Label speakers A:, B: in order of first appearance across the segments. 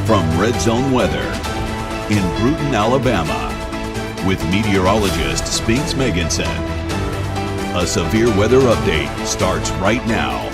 A: From Red Zone Weather in Bruton, Alabama, with meteorologist Spinks Megginson. A severe weather update starts right now.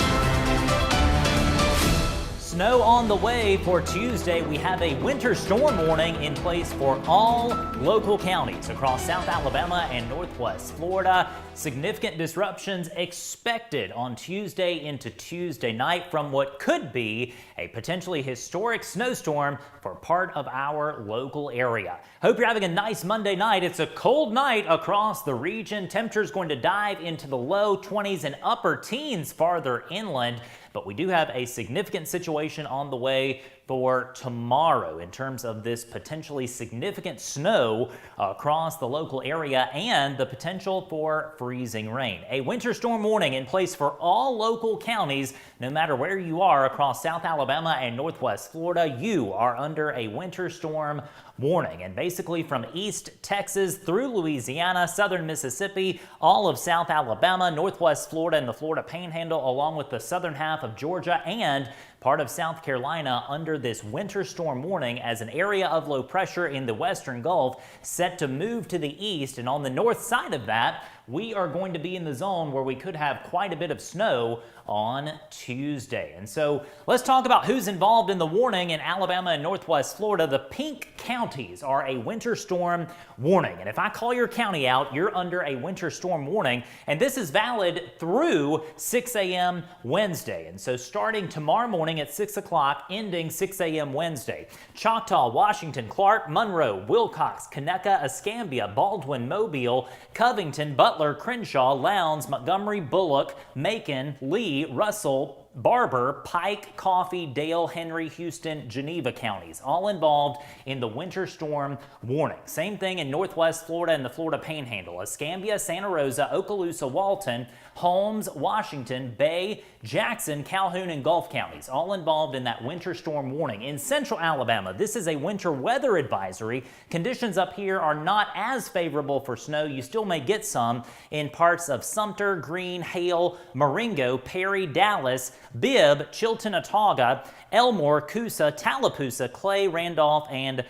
B: Snow on the way for Tuesday. We have a winter storm warning in place for all local counties across South Alabama and Northwest Florida. Significant disruptions expected on Tuesday into Tuesday night from what could be a potentially historic snowstorm for part of our local area. Hope you're having a nice Monday night. It's a cold night across the region. Temperatures going to dive into the low 20s and upper teens farther inland. But we do have a significant situation on the way for tomorrow in terms of this potentially significant snow across the local area and the potential for freezing rain. A winter storm warning in place for all local counties, no matter where you are across South Alabama and Northwest Florida. You are under a winter storm warning, and basically from East Texas through Louisiana, southern Mississippi, all of South Alabama, Northwest Florida, and the Florida Panhandle, along with the southern half of Georgia and part of South Carolina under this winter storm warning as an area of low pressure in the western Gulf set to move to the east. And on the north side of that, we are going to be in the zone where we could have quite a bit of snow on Tuesday. And so let's talk about who's involved in the warning in Alabama and Northwest Florida. The pink counties are a winter storm warning. And if I call your county out, you're under a winter storm warning. And this is valid through 6 a.m. Wednesday. And so starting tomorrow morning at 6 o'clock, ending 6 a.m. Wednesday. Choctaw, Washington, Clark, Monroe, Wilcox, Conecuh, Escambia, Baldwin, Mobile, Covington, Butler, Crenshaw, Lowndes, Montgomery, Bullock, Macon, Lee, Russell, Barber, Pike, Coffee, Dale, Henry, Houston, Geneva counties, all involved in the winter storm warning. Same thing in Northwest Florida and the Florida Panhandle. Escambia, Santa Rosa, Okaloosa, Walton, Holmes, Washington, Bay, Jackson, Calhoun, and Gulf counties, all involved in that winter storm warning. In central Alabama, this is a winter weather advisory. Conditions up here are not as favorable for snow. You still may get some in parts of Sumter, Greene, Hale, Marengo, Perry, Dallas, Bibb, Chilton, Autauga, Elmore, Coosa, Tallapoosa, Clay, Randolph, and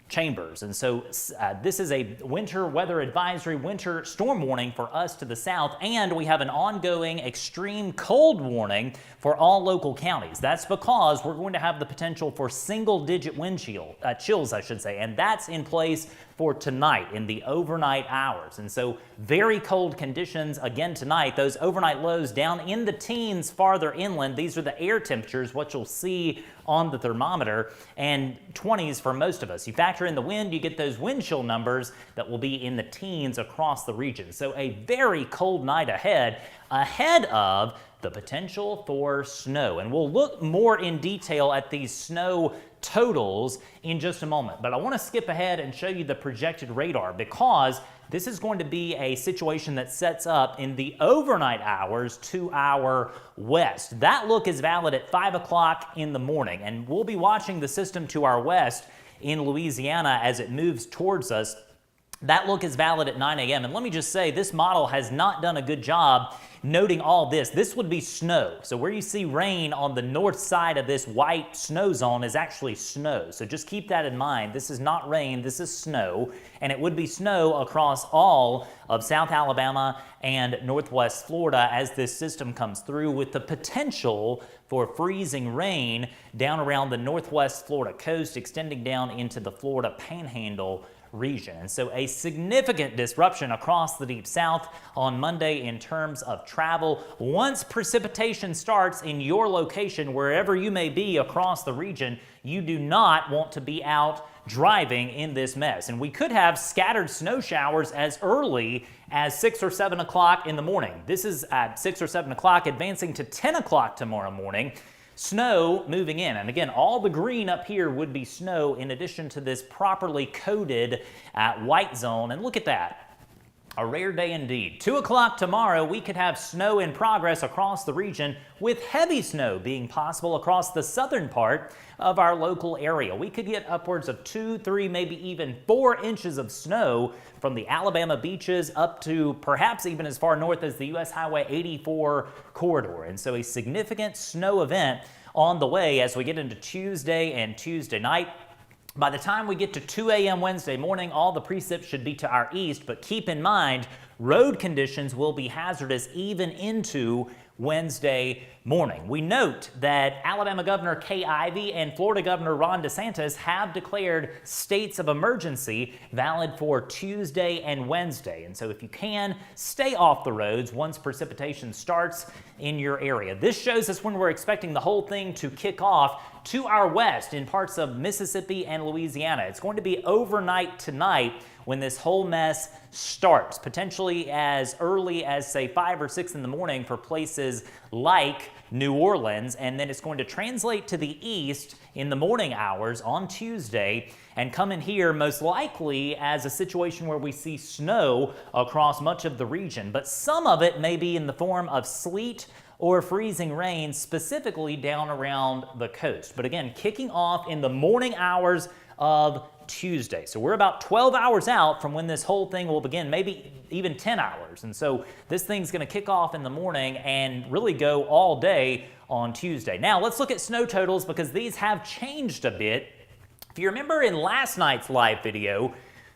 B: Chambers. And so this is a winter weather advisory, winter storm warning for us to the south, and we have an ongoing extreme cold warning for all local counties. That's because we're going to have the potential for single-digit wind chills, I should say, and that's in place for tonight in the overnight hours. And so very cold conditions again tonight. Those overnight lows down in the teens farther inland. These are the air temperatures, what you'll see on the thermometer, and 20s for most of us. You factor in the wind, you get those wind chill numbers that will be in the teens across the region. So a very cold night ahead of the potential for snow. And we'll look more in detail at these snow totals in just a moment. But I want to skip ahead and show you the projected radar, because this is going to be a situation that sets up in the overnight hours to our west. That look is valid at 5 o'clock in the morning, and we'll be watching the system to our west in Louisiana as it moves towards us. That look is valid at 9 a.m. And let me just say, this model has not done a good job noting all this. This would be snow. So where you see rain on the north side of this white snow zone is actually snow. So just keep that in mind. This is not rain, this is snow. And it would be snow across all of South Alabama and Northwest Florida as this system comes through, with the potential for freezing rain down around the Northwest Florida coast, extending down into the Florida Panhandle region. And so a significant disruption across the Deep South on Monday in terms of travel. Once precipitation starts in your location, wherever you may be across the region, you do not want to be out driving in this mess. And we could have scattered snow showers as early as 6 or 7 o'clock in the morning. This is at 6 or 7 o'clock, advancing to 10 o'clock tomorrow morning. Snow moving in, and again, all the green up here would be snow in addition to this properly coded white zone. And look at that. A rare day indeed. 2 o'clock tomorrow, we could have snow in progress across the region, with heavy snow being possible across the southern part of our local area. We could get upwards of 2, 3, maybe even 4 inches of snow from the Alabama beaches up to perhaps even as far north as the US Highway 84 corridor. And so a significant snow event on the way as we get into Tuesday and Tuesday night. By the time we get to 2 a.m. Wednesday morning, all the precip should be to our east, but keep in mind, road conditions will be hazardous even into Wednesday morning. We note that Alabama Governor Kay Ivey and Florida Governor Ron DeSantis have declared states of emergency valid for Tuesday and Wednesday. And so if you can, stay off the roads once precipitation starts in your area. This shows us when we're expecting the whole thing to kick off to our west in parts of Mississippi and Louisiana. It's going to be overnight tonight when this whole mess starts, potentially as early as, say, 5 or 6 in the morning for places like New Orleans, and then it's going to translate to the east in the morning hours on Tuesday and come in here most likely as a situation where we see snow across much of the region, but some of it may be in the form of sleet or freezing rain, specifically down around the coast. But again, kicking off in the morning hours of Tuesday. So we're about 12 hours out from when this whole thing will begin, maybe even 10 hours. And so this thing's going to kick off in the morning and really go all day on Tuesday. Now let's look at snow totals because these have changed a bit. If you remember in last night's live video,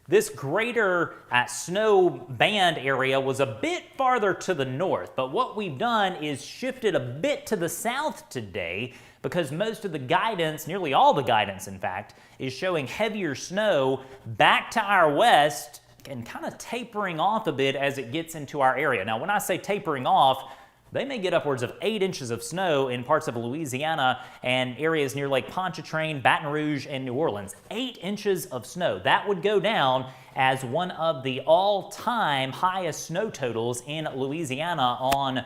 B: this greater snow band area was a bit farther to the north, but what we've done is shifted a bit to the south today because most of the guidance, nearly all the guidance in fact, is showing heavier snow back to our west and kind of tapering off a bit as it gets into our area. Now when I say tapering off, they may get upwards of 8 inches of snow in parts of Louisiana and areas near Lake Pontchartrain, Baton Rouge, and New Orleans. 8 inches of snow. That would go down as one of the all-time highest snow totals in Louisiana on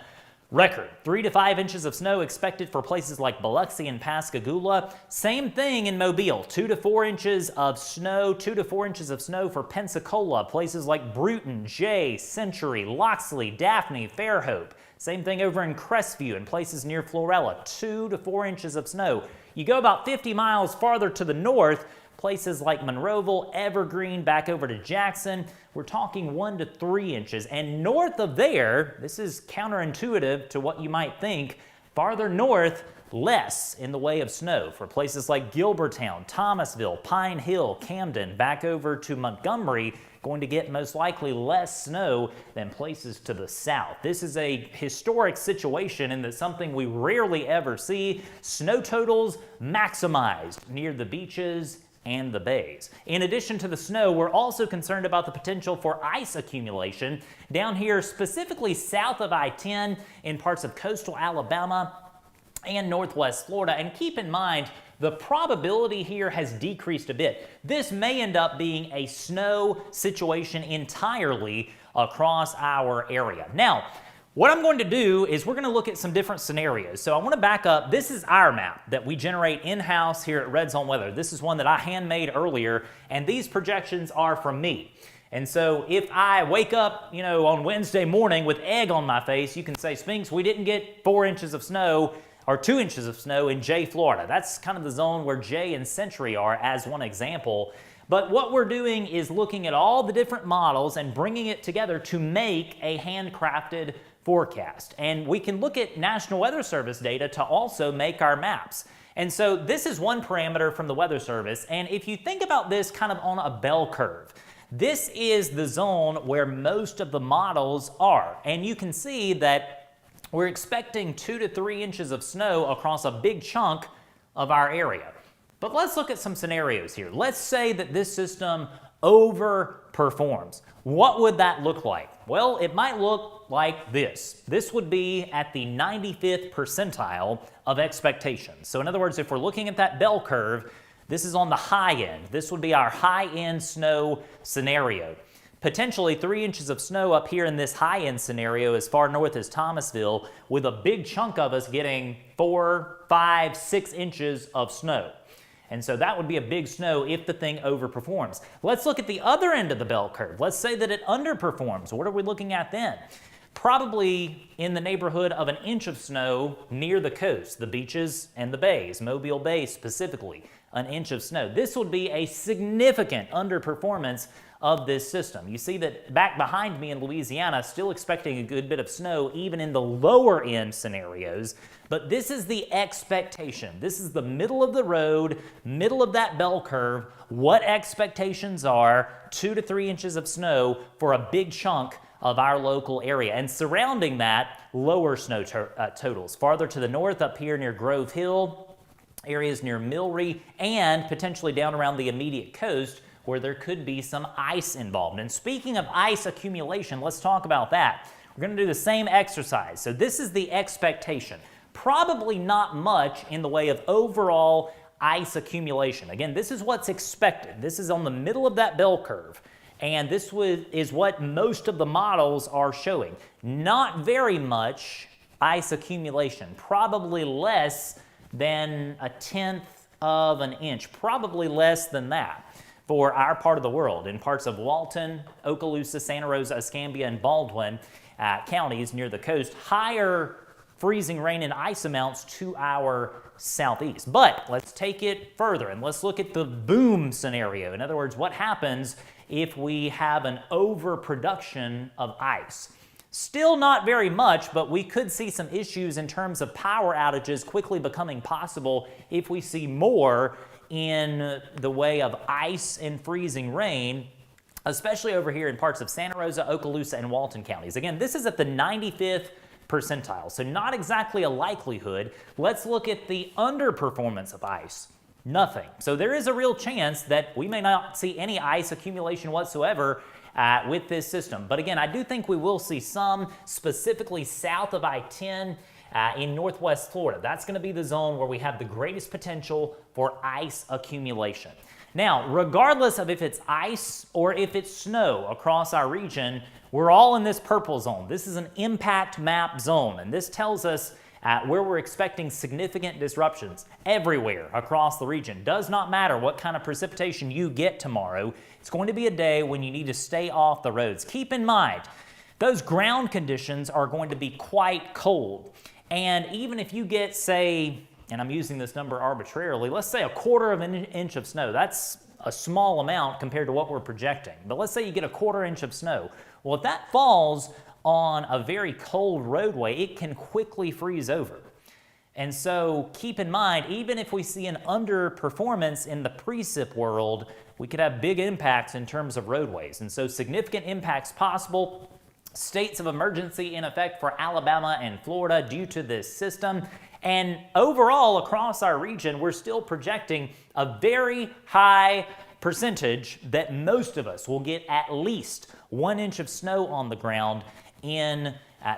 B: record. 3 to 5 inches of snow expected for places like Biloxi and Pascagoula. Same thing in Mobile. 2 to 4 inches of snow. 2 to 4 inches of snow for Pensacola. Places like Bruton, Jay, Century, Loxley, Daphne, Fairhope. Same thing over in Crestview and places near Florella. 2 to 4 inches of snow. You go about 50 miles farther to the north, places like Monroeville, Evergreen, back over to Jackson, we're talking 1 to 3 inches. And north of there, this is counterintuitive to what you might think, farther north, less in the way of snow for places like Gilbertown, Thomasville, Pine Hill, Camden, back over to Montgomery, going to get most likely less snow than places to the south. This is a historic situation and that's something we rarely ever see. Snow totals maximized near the beaches and the bays. In addition to the snow, we're also concerned about the potential for ice accumulation down here, specifically south of I-10 in parts of coastal Alabama and northwest Florida. And keep in mind, the probability here has decreased a bit. This may end up being a snow situation entirely across our area. Now, what I'm going to do is we're going to look at some different scenarios. So I want to back up. This is our map that we generate in-house here at Red Zone Weather. This is one that I handmade earlier, and these projections are from me. And so if I wake up, on Wednesday morning with egg on my face, you can say, Spinks, we didn't get 4 inches of snow or 2 inches of snow in Jay, Florida. That's kind of the zone where Jay and Century are as one example. But what we're doing is looking at all the different models and bringing it together to make a handcrafted forecast. And we can look at National Weather Service data to also make our maps. And so this is one parameter from the Weather Service. And if you think about this kind of on a bell curve, this is the zone where most of the models are. And you can see that we're expecting 2 to 3 inches of snow across a big chunk of our area. But let's look at some scenarios here. Let's say that this system overperforms. What would that look like? Well, it might look like this. This would be at the 95th percentile of expectations. So in other words, if we're looking at that bell curve, this is on the high end. This would be our high-end snow scenario. Potentially 3 inches of snow up here in this high-end scenario as far north as Thomasville, with a big chunk of us getting 4, 5, 6 inches of snow. And so that would be a big snow if the thing overperforms. Let's look at the other end of the bell curve. Let's say that it underperforms. What are we looking at then? Probably in the neighborhood of an inch of snow near the coast, the beaches and the bays, Mobile Bay specifically, an inch of snow. This would be a significant underperformance of this system. You see that back behind me in Louisiana, still expecting a good bit of snow even in the lower end scenarios, but this is the expectation. This is the middle of the road, middle of that bell curve, what expectations are 2 to 3 inches of snow for a big chunk of our local area. And surrounding that, lower snow totals. Farther to the north up here near Grove Hill, areas near Millry, and potentially down around the immediate coast where there could be some ice involved. And speaking of ice accumulation, let's talk about that. We're going to do the same exercise. So this is the expectation. Probably not much in the way of overall ice accumulation. Again, this is what's expected. This is on the middle of that bell curve. And this is what most of the models are showing. Not very much ice accumulation, probably less than 1/10 of an inch, probably less than that for our part of the world. In parts of Walton, Okaloosa, Santa Rosa, Escambia, and Baldwin counties near the coast, higher freezing rain and ice amounts to our southeast. But let's take it further and let's look at the boom scenario. In other words, what happens if we have an overproduction of ice? Still not very much, but we could see some issues in terms of power outages quickly becoming possible if we see more in the way of ice and freezing rain, especially over here in parts of Santa Rosa, Okaloosa, and Walton counties. Again, this is at the 95th percentile, so not exactly a likelihood. Let's look at the underperformance of ice. Nothing. So there is a real chance that we may not see any ice accumulation whatsoever with this system. But again, I do think we will see some, specifically south of I-10 in northwest Florida. That's going to be the zone where we have the greatest potential for ice accumulation. Now, regardless of if it's ice or if it's snow across our region, we're all in this purple zone. This is an impact map zone, and this tells us where we're expecting significant disruptions everywhere across the region. Does not matter what kind of precipitation you get tomorrow. It's going to be a day when you need to stay off the roads. Keep in mind, those ground conditions are going to be quite cold. And even if you get, say, and I'm using this number arbitrarily, let's say 1/4 of an inch of snow. That's a small amount compared to what we're projecting. But let's say you get 1/4 inch of snow. Well, if that falls on a very cold roadway, it can quickly freeze over. And so keep in mind, even if we see an underperformance in the precip world, we could have big impacts in terms of roadways. And so significant impacts possible. States of emergency in effect for Alabama and Florida due to this system. And overall, across our region, we're still projecting a very high percentage that most of us will get at least 1 inch of snow on the ground in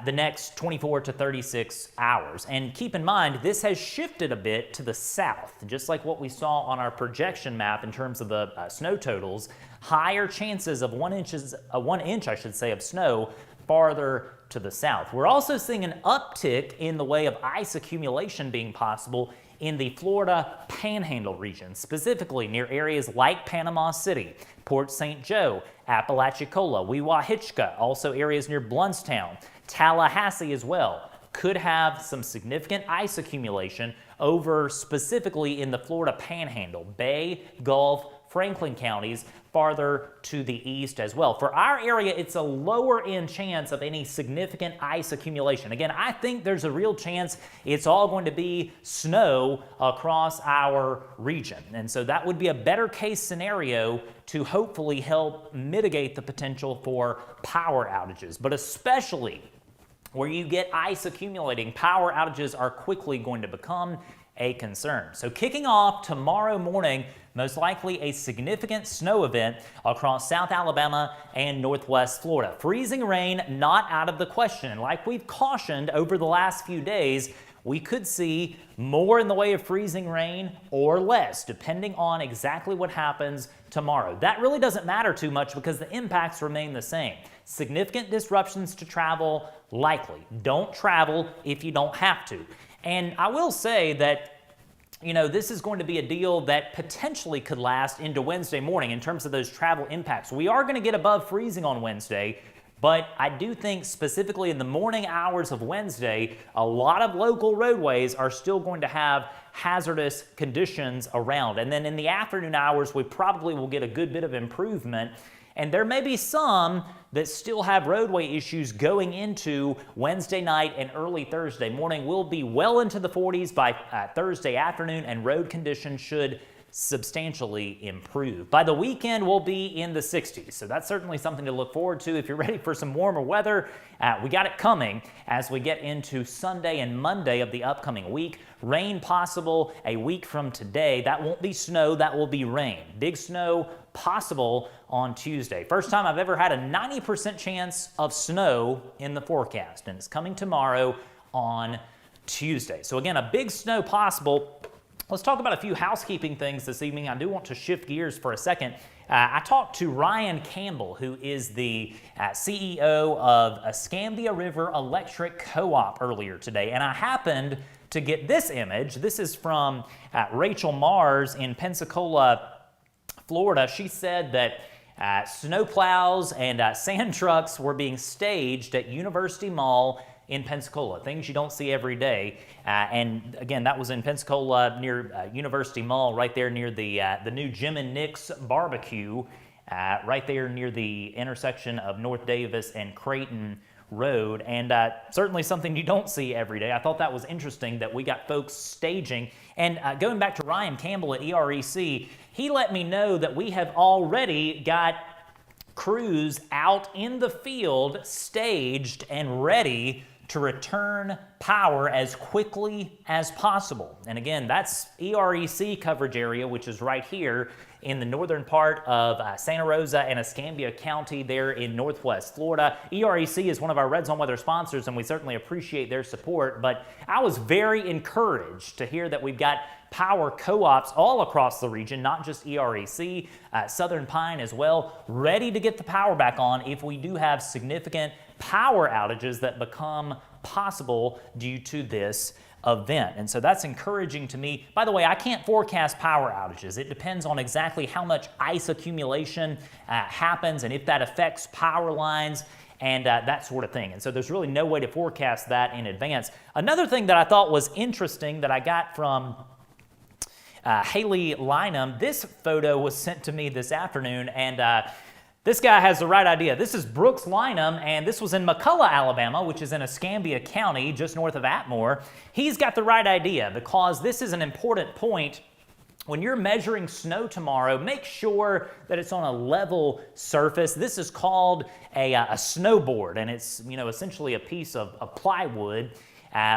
B: the next 24 to 36 hours. And keep in mind, this has shifted a bit to the south, just like what we saw on our projection map in terms of the snow totals. Higher chances of 1 inch, of snow farther to the south. We're also seeing an uptick in the way of ice accumulation being possible in the Florida Panhandle region, specifically near areas like Panama City, Port St. Joe, Apalachicola, Weewaa-Hitchcock, also areas near Bluntstown, Tallahassee as well, could have some significant ice accumulation over specifically in the Florida Panhandle, Bay, Gulf, Franklin counties, farther to the east as well. For our area, it's a lower end chance of any significant ice accumulation. Again, I think there's a real chance it's all going to be snow across our region. And so that would be a better case scenario to hopefully help mitigate the potential for power outages. But especially where you get ice accumulating, power outages are quickly going to become a concern. So kicking off tomorrow morning, most likely a significant snow event across South Alabama and Northwest Florida. Freezing rain not out of the question. And like we've cautioned over the last few days, we could see more in the way of freezing rain or less, depending on exactly what happens tomorrow. That really doesn't matter too much because the impacts remain the same. Significant disruptions to travel, likely. Don't travel if you don't have to. And I will say that this is going to be a deal that potentially could last into Wednesday morning in terms of those travel impacts. We are going to get above freezing on Wednesday, but I do think specifically in the morning hours of Wednesday, a lot of local roadways are still going to have hazardous conditions around. And then in the afternoon hours, we probably will get a good bit of improvement. And there may be some that still have roadway issues going into Wednesday night and early Thursday morning. We'll be well into the 40s by Thursday afternoon, and road conditions should substantially improve. By the weekend, we'll be in the 60s, so that's certainly something to look forward to. If you're ready for some warmer weather, we got it coming as we get into Sunday and Monday of the upcoming week. Rain possible a week from today. That won't be snow, that will be rain. Big snow possible on Tuesday. First time I've ever had a 90% chance of snow in the forecast, and it's coming tomorrow on Tuesday. So again, a big snow possible. Let's talk about a few housekeeping things this evening. I do want to shift gears for a second. I talked to Ryan Campbell, who is the CEO of Escambia River Electric Co-op earlier today, and I happened to get this image. This is from Rachel Mars in Pensacola, Florida. She said that snowplows and sand trucks were being staged at University Mall in Pensacola, things you don't see every day. And again, that was in Pensacola near University Mall, right there near the new Jim and Nick's barbecue, right there near the intersection of North Davis and Creighton Road, and certainly something you don't see every day. I thought that was interesting that we got folks staging. And going back to Ryan Campbell at EREC, he let me know that we have already got crews out in the field, staged and ready to return power as quickly as possible. And again, that's EREC coverage area, which is right here in the northern part of Santa Rosa and Escambia County there in Northwest Florida. EREC is one of our Red Zone Weather sponsors, and we certainly appreciate their support. But I was very encouraged to hear that we've got power co-ops all across the region, not just EREC, Southern Pine as well, ready to get the power back on if we do have significant power outages that become possible due to this event. And so that's encouraging to me. By the way, I can't forecast power outages. It depends on exactly how much ice accumulation happens and if that affects power lines and that sort of thing. And so there's really no way to forecast that in advance. Another thing that I thought was interesting that I got from Haley Lynham, this photo was sent to me this afternoon, and this guy has the right idea. This is Brooks Lynham, and this was in McCullough, Alabama, which is in Escambia County, just north of Atmore. He's got the right idea because this is an important point. When you're measuring snow tomorrow, make sure that it's on a level surface. This is called a snowboard, and it's essentially a piece of plywood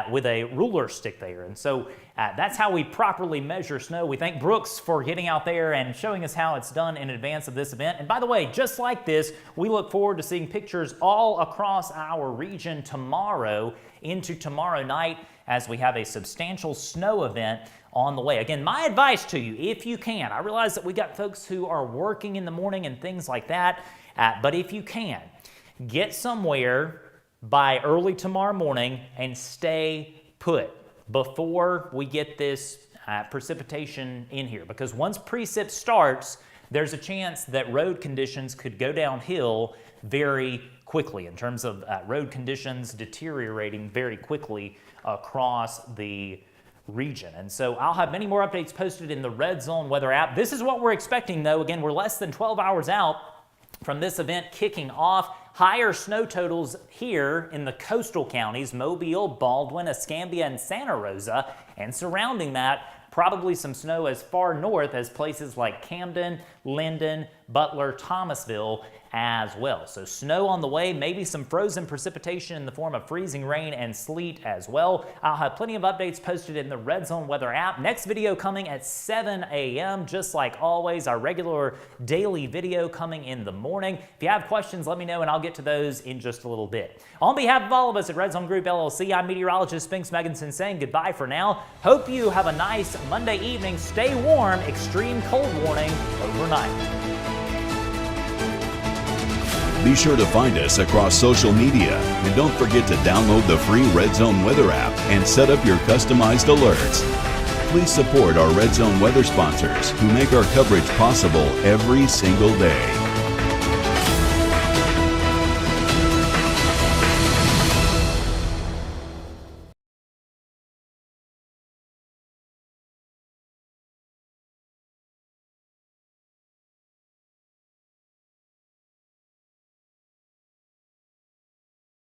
B: with a ruler stick there. And so that's how we properly measure snow. We thank Brooks for getting out there and showing us how it's done in advance of this event. And by the way, just like this, we look forward to seeing pictures all across our region tomorrow into tomorrow night as we have a substantial snow event on the way. Again, my advice to you, if you can, I realize that we got folks who are working in the morning and things like that, but if you can, get somewhere by early tomorrow morning and stay put before we get this precipitation in here, because once precip starts, there's a chance that road conditions could go downhill very quickly in terms of road conditions deteriorating very quickly across the region. And so I'll have many more updates posted in the Red Zone Weather app. This is what we're expecting, though. Again, we're less than 12 hours out from this event kicking off. Higher snow totals here in the coastal counties, Mobile, Baldwin, Escambia, and Santa Rosa, and surrounding that, probably some snow as far north as places like Camden, Linden, Butler, Thomasville as well. So snow on the way, maybe some frozen precipitation in the form of freezing rain and sleet as well. I'll have plenty of updates posted in the Red Zone Weather app. Next video coming at 7 a.m. Just like always, our regular daily video coming in the morning. If you have questions, let me know and I'll get to those in just a little bit. On behalf of all of us at Red Zone Group LLC, I'm meteorologist Spinks Megginson saying goodbye for now. Hope you have a nice Monday evening. Stay warm. Extreme cold warning overnight.
A: Be sure to find us across social media, and don't forget to download the free Red Zone Weather app and set up your customized alerts. Please support our Red Zone weather sponsors who make our coverage possible every single day.